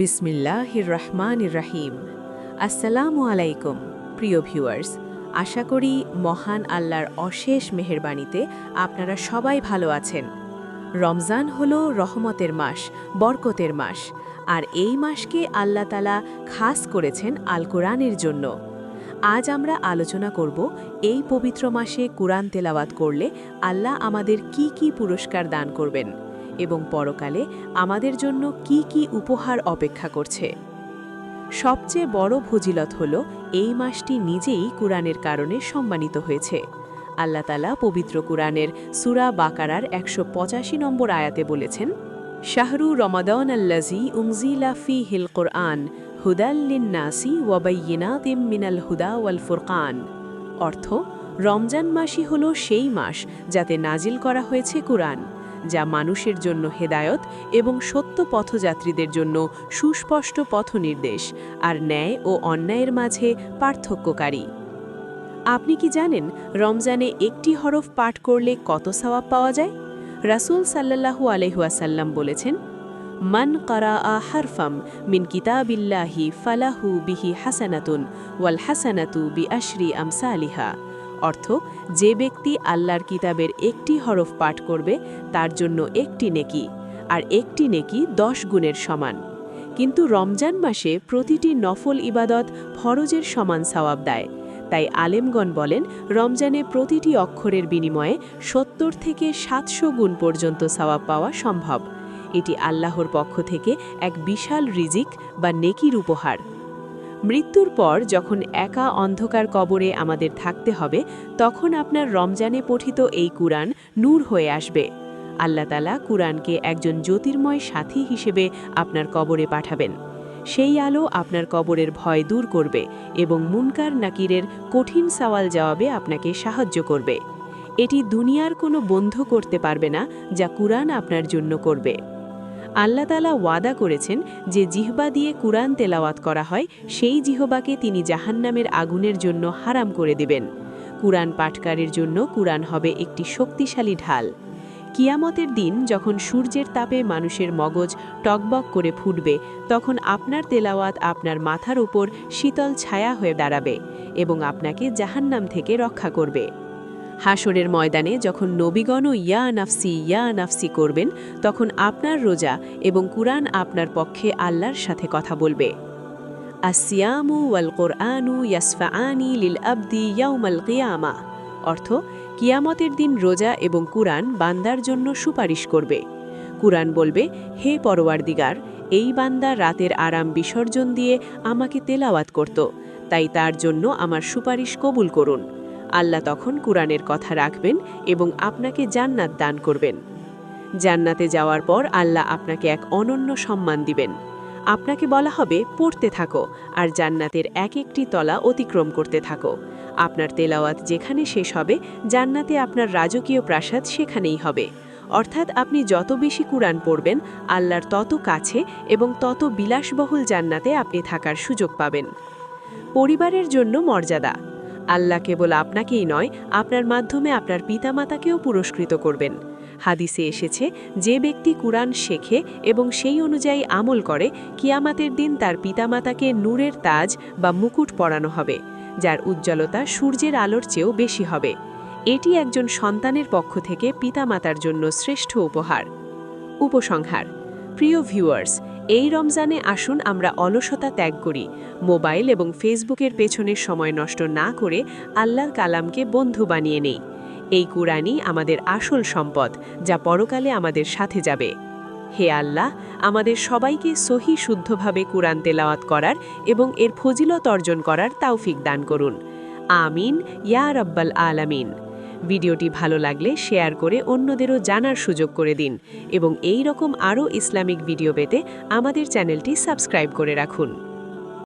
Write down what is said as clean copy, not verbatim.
বিসমিল্লাহির রহমানির রাহিম। আসসালামু আলাইকুম প্রিয় ভিউয়ার্স, আশা করি মহান আল্লাহর অশেষ মেহেরবানিতে আপনারা সবাই ভালো আছেন। রমজান হলো রহমতের মাস, বরকতের মাস, আর এই মাসকে আল্লাহ তাআলা খাস করেছেন আল কোরআনের জন্য। আজ আমরা আলোচনা করব এই পবিত্র মাসে কুরআন তেলাওয়াত করলে আল্লাহ আমাদের কি কি পুরস্কার দান করবেন এবং পরকালে আমাদের জন্য কি কি উপহার অপেক্ষা করছে। সবচেয়ে বড় ফজিলত হল এই মাসটি নিজেই কুরআনের কারণে সম্মানিত হয়েছে। আল্লাহ তাআলা পবিত্র কুরআনের সূরা বাকারার ১৮৫ নম্বর আয়াতে বলেছেন, শাহরু রমাদান আল্লাযী উনজিলা ফীহিল কুরআন হুদাল লিন-নাসি ওয়া বাইয়িনাতিম মিনাল হুদা ওয়াল ফুরকান। অর্থ, রমজান মাসই হলো সেই মাস যাতে নাজিল করা হয়েছে কুরআন, যা মানুষের জন্য হেদায়ত এবং সত্য পথযাত্রীদের জন্য সুস্পষ্ট পথনির্দেশ আর ন্যায় ও অন্যায়ের মাঝে পার্থক্যকারী। আপনি কি জানেন রমজানে একটি হরফ পাঠ করলে কত সওয়াব পাওয়া যায়? রাসূল সাল্লাল্লাহু আলাইহি ওয়াসাল্লাম বলেছেন, মান কারাআ হারফাম মিন কিতাবিল্লাহি ফালাহু বিহি হাসানাতুন ওয়াল হাসানাতু বিআশরি আমসালিহা। অর্থ, যে ব্যক্তি আল্লাহর কিতাবের একটি হরফ পাঠ করবে তার জন্য একটি নেকি, আর একটি নেকি 10 গুণের সমান। কিন্তু রমজান মাসে প্রতিটি নফল ইবাদত ফরজের সমান সওয়াব দেয়। তাই আলেমগণ বলেন, রমজানে প্রতিটি অক্ষরের বিনিময়ে 70 থেকে 700 গুণ পর্যন্ত সওয়াব পাওয়া সম্ভব। এটি আল্লাহর পক্ষ থেকে এক বিশাল রিজিক বা নেকির উপহার। মৃত্যুর পর যখন একা অন্ধকার কবরে আমাদের থাকতে হবে, তখন আপনার রমজানে পঠিত এই কুরআন নূর হয়ে আসবে। আল্লাহ তাআলা কুরআনকে একজন জ্যোতির্ময় সাথী হিসেবে আপনার কবরে পাঠাবেন। সেই আলো আপনার কবরের ভয় দূর করবে এবং মুনকার নাকিরের কঠিন সওয়াল জবাবে আপনাকে সাহায্য করবে। এটি দুনিয়ার কোনো বন্ধ করতে পারবে না যা কুরআন আপনার জন্য করবে। আল্লাহ তাআলা ওয়াদা করেছেন যে জিহবা দিয়ে কুরআন তেলাওয়াত করা হয়, সেই জিহবাকে তিনি জাহান্নামের আগুনের জন্য হারাম করে দেবেন। কুরআন পাঠকারীর জন্য কুরআন হবে একটি শক্তিশালী ঢাল। কিয়ামতের দিন যখন সূর্যের তাপে মানুষের মগজ টকবক করে ফুটবে, তখন আপনার তেলাওয়াত আপনার মাথার উপর শীতল ছায়া হয়ে দাঁড়াবে এবং আপনাকে জাহান্নাম থেকে রক্ষা করবে। হাসরের ময়দানে যখন নবীগণও ইয়া নাফসি করবেন, তখন আপনার রোজা এবং কুরআন আপনার পক্ষে আল্লাহর সাথে কথা বলবে। আসিয়ামু ওয়াল কুরআনু ইয়াসফাআনি লিল আবদি ইয়াউমাল কিয়ামা। অর্থ, কিয়ামতের দিন রোজা এবং কুরআন বান্দার জন্য সুপারিশ করবে। কুরআন বলবে, হে পরওয়ারদিগার, এই বান্দা রাতের আরাম বিসর্জন দিয়ে আমাকে তেলাওয়াত করত, তাই তার জন্য আমার সুপারিশ কবুল করুন। আল্লাহ তখন কুরআনের কথা রাখবেন এবং আপনাকে জান্নাত দান করবেন। জান্নাতে যাওয়ার পর আল্লাহ আপনাকে এক অনন্য সম্মান দিবেন। আপনাকে বলা হবে, পড়তে থাকো আর জান্নাতের এক একটি তলা অতিক্রম করতে থাকো। আপনার তেলাওয়াত যেখানে শেষ হবে, জান্নাতে আপনার রাজকীয় প্রাসাদ সেখানেই হবে। অর্থাৎ আপনি যত বেশি কুরআন পড়বেন, আল্লাহর তত কাছে এবং তত বিলাসবহুল জান্নাতে আপনি থাকার সুযোগ পাবেন। পরিবারের জন্য মর্যাদা। আল্লাহ কেবল আপনাকেই নয়, আপনার মাধ্যমে আপনার পিতামাতাকেও পুরস্কৃত করবেন। হাদিসে এসেছে, যে ব্যক্তি কুরআন শেখে এবং সেই অনুযায়ী আমল করে, কিয়ামতের দিন তার পিতামাতাকে নূরের তাজ বা মুকুট পরানো হবে, যার উজ্জ্বলতা সূর্যের আলোর চেয়েও বেশি হবে। এটি একজন সন্তানের পক্ষ থেকে পিতামাতার জন্য শ্রেষ্ঠ উপহার। উপসংহার। প্রিয় ভিউয়ার্স, এই রমজানে আসুন আমরা অলসতা ত্যাগ করি, মোবাইল এবং ফেসবুকের পেছনে সময় নষ্ট না করে আল্লাহর কালামকে বন্ধু বানিয়ে নেই। এই কুরআনই আমাদের আসল সম্পদ, যা পরকালে আমাদের সাথে যাবে। হে আল্লাহ, আমাদের সবাইকে সহি শুদ্ধভাবে কুরআন তেলাওয়াত করার এবং এর ফজিলত অর্জন করার তৌফিক দান করুন। আমিন ইয়া রাব্বাল আলামিন। ভিডিওটি ভালো লাগলে শেয়ার করে অন্যদেরও জানার সুযোগ করে দিন এবং এই রকম আরও ইসলামিক ভিডিও পেতে আমাদের চ্যানেলটি সাবস্ক্রাইব করে রাখুন।